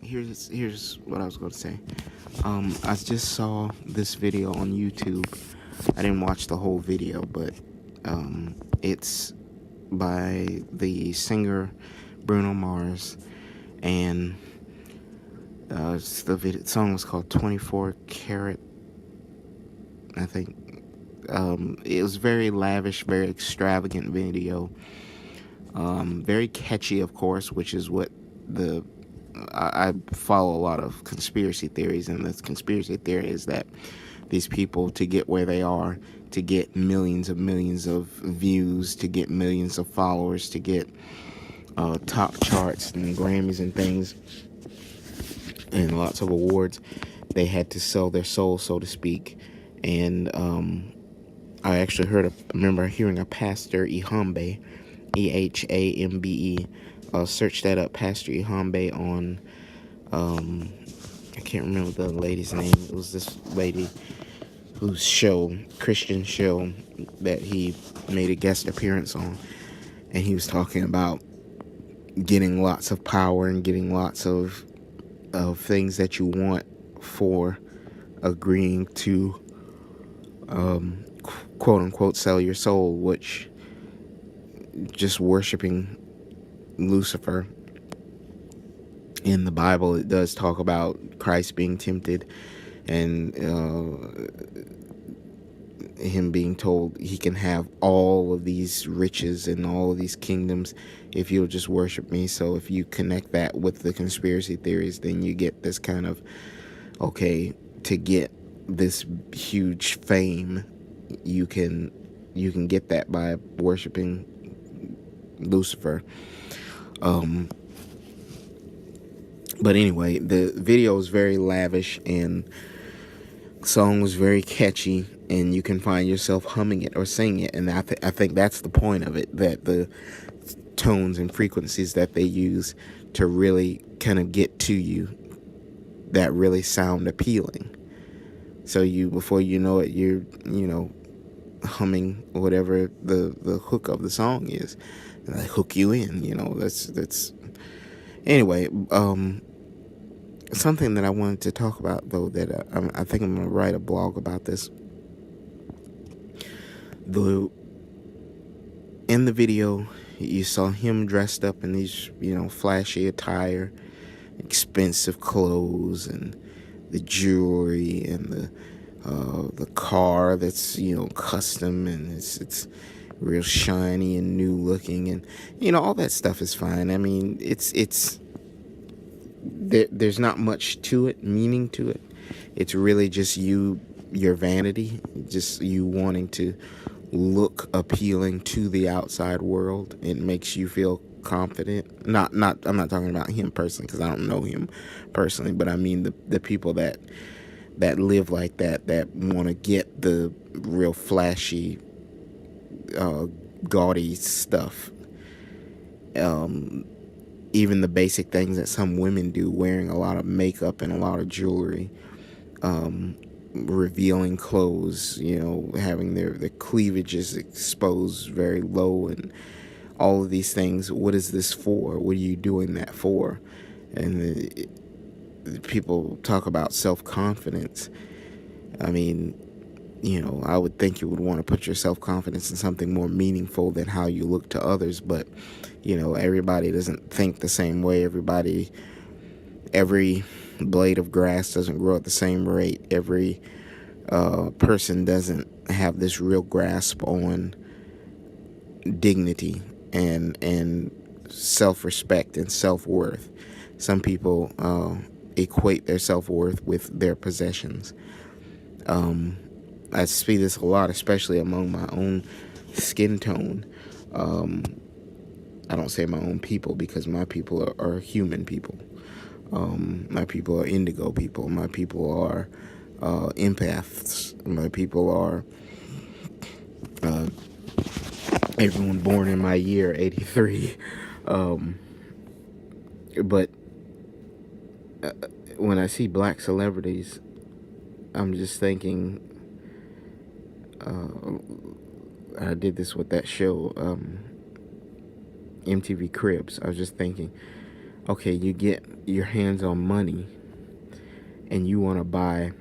here's what I was going to say. I just saw this video on YouTube. I didn't watch the whole video, but it's by the singer Bruno Mars, and the song was called 24 Karat, I think. It was very lavish, very extravagant video. Very catchy, of course, which is what I follow a lot of conspiracy theories, and this conspiracy theory is that these people, to get where they are, to get millions of views, to get millions of followers, to get top charts and Grammys and things, and lots of awards, they had to sell their soul, so to speak. And I actually remember hearing a pastor, Ihambe, Ehambe. Search that up, Pastor Ihambe, on I can't remember the lady's name. It was this lady whose Christian show, that he made a guest appearance on, and he was talking about getting lots of power and getting lots of things that you want for agreeing to quote unquote sell your soul, which just worshiping Lucifer. In the Bible, it does talk about Christ being tempted, and him being told he can have all of these riches and all of these kingdoms if you'll just worship me. So if you connect that with the conspiracy theories, then you get this kind of, okay, to get this huge fame, you can get that by worshiping Lucifer. But anyway, the video is very lavish, and the song was very catchy, and you can find yourself humming it or singing it. And I think that's the point of it, that the tones and frequencies that they use to really kind of get to you, that really sound appealing. So before you know it, you're humming whatever the hook of the song is, and they hook you in. That's anyway. Something that I wanted to talk about, though, that I think I'm going to write a blog about this. In the video, you saw him dressed up in these, flashy attire, expensive clothes, and the jewelry, and the car that's custom, and it's real shiny and new looking, and all that stuff is fine. I mean, there's not much to it, meaning to it. It's really just your vanity, just you wanting to look appealing to the outside world. It makes you feel confident. I'm not talking about him personally, because I don't know him personally, but I mean the people that live like that want to get the real flashy, gaudy stuff. Even the basic things that some women do, wearing a lot of makeup and a lot of jewelry, revealing clothes, having their cleavages exposed very low, and all of these things. What is this for? What are you doing that for? And the people talk about self-confidence. I mean, I would think you would want to put your self-confidence in something more meaningful than how you look to others, but everybody doesn't think the same way. Every blade of grass doesn't grow at the same rate. Every person doesn't have this real grasp on dignity and self-respect and self-worth. Some people equate their self-worth with their possessions. I see this a lot, especially among my own skin tone. I don't say my own people, because my people are human people. My people are indigo people. My people are empaths. My people are everyone born in my year, 83. But when I see black celebrities, I'm just thinking, I did this with that show, MTV Cribs. I was just thinking, Okay, you get your hands on money and you want to buy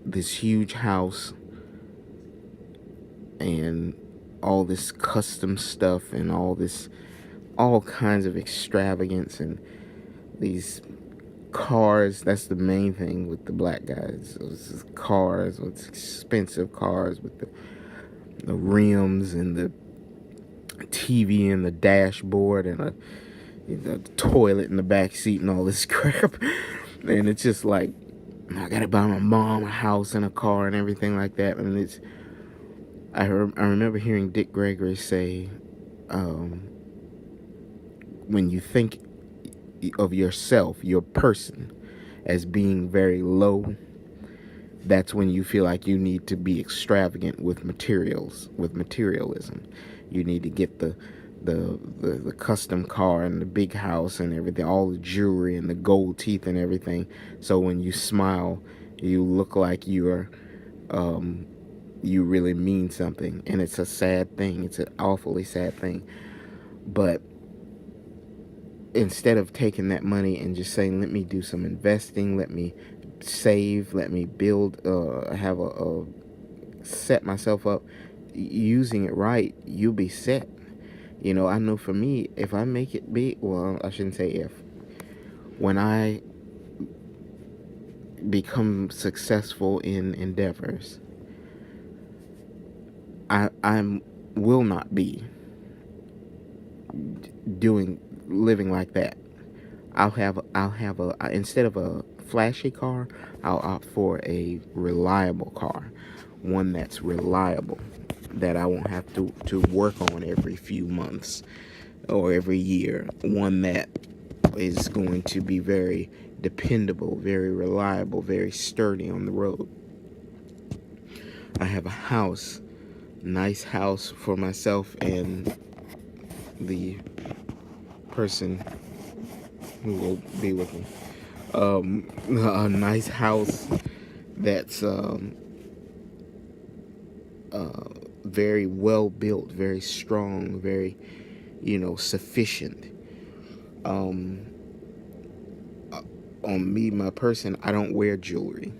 this huge house and all this custom stuff and all kinds of extravagance and these cars. That's the main thing with the black guys. It's cars, with expensive cars with the rims and the TV and the dashboard and the toilet in the back seat and all this crap. And it's just like, I gotta buy my mom a house and a car and everything like that. And I remember hearing Dick Gregory say, when you think of yourself, your person, as being very low, that's when you feel like you need to be extravagant with materialism. You need to get the custom car and the big house and everything, all the jewelry and the gold teeth and everything. So when you smile, you look like you really mean something. And it's a sad thing. It's an awfully sad thing. But instead of taking that money and just saying, let me do some investing, let me save, let me build, set myself up, using it right, you'll be set. I know for me, if I make it big, well, I shouldn't say if, when I become successful in endeavors, I will not be living like that. I'll have instead of a flashy car, I'll opt for a reliable car, one that's reliable, that I won't have to work on every few months or every year, one that is going to be very dependable, very reliable, very sturdy on the road. I have a house, nice house for myself and the person who will be with me. A nice house that's very well built, very strong, very, sufficient. On me, my person, I don't wear jewelry,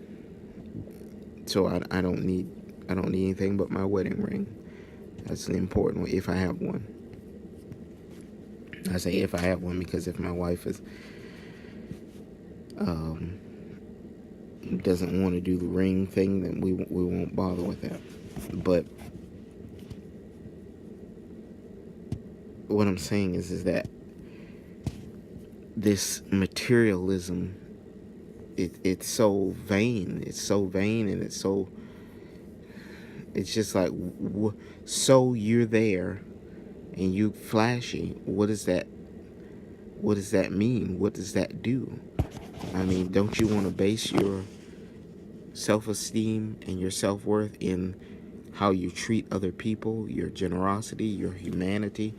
so I don't need anything but my wedding ring. That's the important one, if I have one. I say if I have one because if my wife doesn't want to do the ring thing, then we won't bother with that. But what I'm saying is that this materialism, it's so vain. It's so vain, and it's just like, so you're there and you flashy. What does that mean? What does that do? I mean, don't you want to base your self-esteem and your self-worth in how you treat other people, your generosity, your humanity,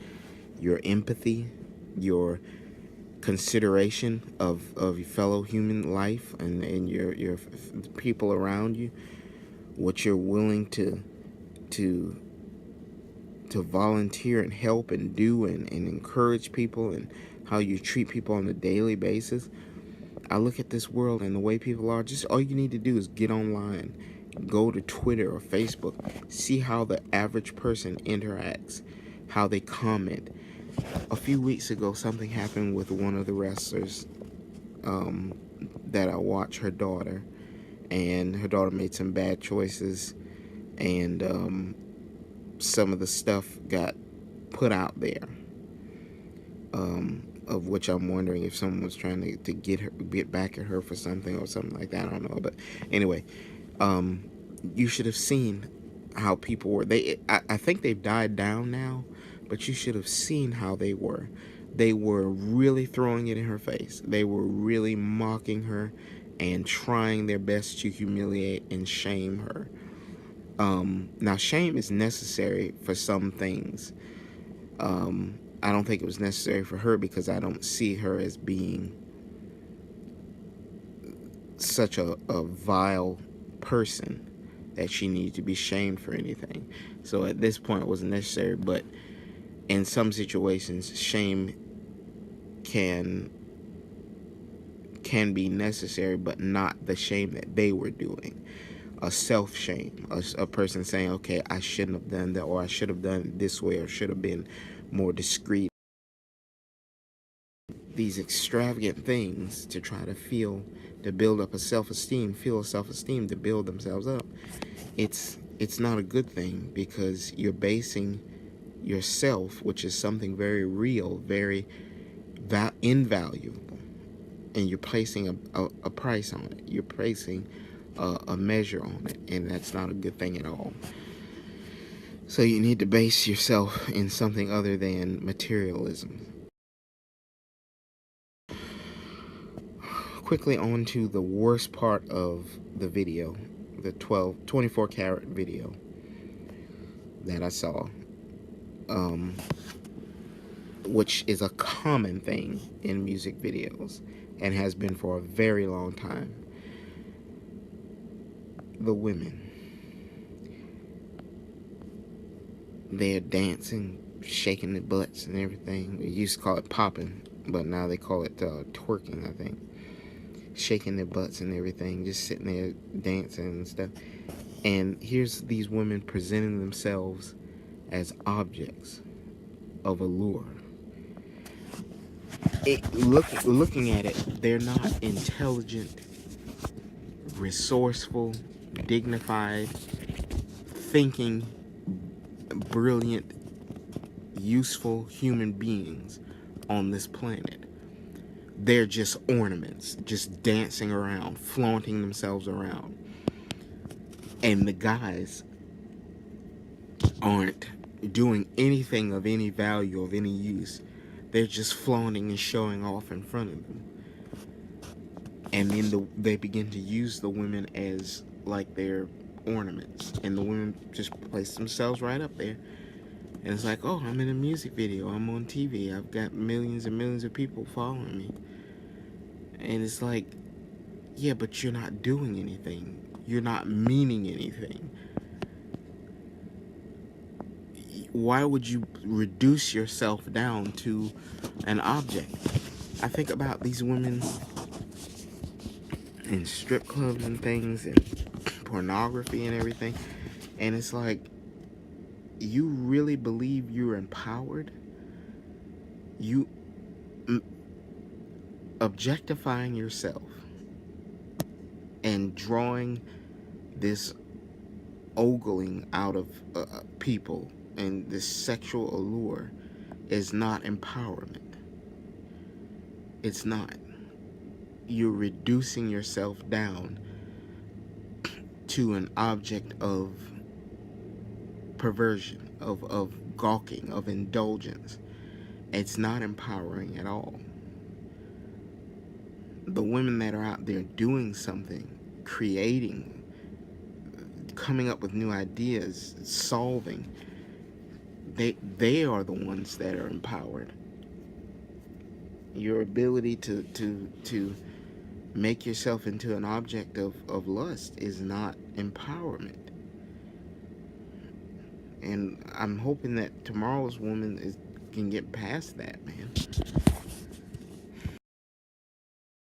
your empathy, your consideration of your fellow human life and your people around you, what you're willing to volunteer and help and do and encourage people, and how you treat people on a daily basis. I look at this world and the way people are, just all you need to do is get online, go to Twitter or Facebook, see how the average person interacts, how they comment. A few weeks ago, something happened with one of the wrestlers that I watch, her daughter, and her daughter made some bad choices, and some of the stuff got put out there, of which I'm wondering if someone was trying to get back at her for something or something like that. I don't know, but anyway, you should have seen how people were. I think they've died down now, but you should have seen how they were. They were really throwing it in her face. They were really mocking her and trying their best to humiliate and shame her. Now, shame is necessary for some things. I don't think it was necessary for her, because I don't see her as being such a vile person that she needed to be shamed for anything. So at this point, it wasn't necessary. But in some situations, shame can be necessary, but not the shame that they were doing. A self-shame, a person saying, okay, I shouldn't have done that, or I should have done it this way, or should have been more discreet. These extravagant things to try to build up a self-esteem, to build themselves up. It's not a good thing, because you're basing yourself, which is something very real, very invaluable, and you're placing a price on it. You're placing a measure on it, and that's not a good thing at all. So you need to base yourself in something other than materialism. Quickly on to the worst part of the video, the 24 karat video that I saw, which is a common thing in music videos and has been for a very long time. The women, they're dancing, shaking their butts and everything. They used to call it popping, but now they call it twerking, I think. Shaking their butts and everything, just sitting there dancing and stuff. And here's these women presenting themselves as objects of allure. Looking at it, they're not intelligent, resourceful, dignified, thinking, brilliant, useful human beings on this planet. They're just ornaments, just dancing around, flaunting themselves around. And the guys aren't doing anything of any value, of any use. They're just flaunting and showing off in front of them. And then they begin to use the women as like their ornaments. And the women just place themselves right up there. And it's like, oh, I'm in a music video. I'm on TV. I've got millions and millions of people following me. And it's like, yeah, but you're not doing anything. You're not meaning anything. Why would you reduce yourself down to an object? I think about these women in strip clubs and things, and pornography and everything, and it's like, you really believe you're empowered? You objectifying yourself and drawing this ogling out of people and this sexual allure is not empowerment. It's not. You're reducing yourself down to an object of perversion, of gawking, of indulgence. It's not empowering at all. The women that are out there doing something, creating, coming up with new ideas, solving, they are the ones that are empowered. Your ability to make yourself into an object of lust is not empowerment. And I'm hoping that tomorrow's woman can get past that, man.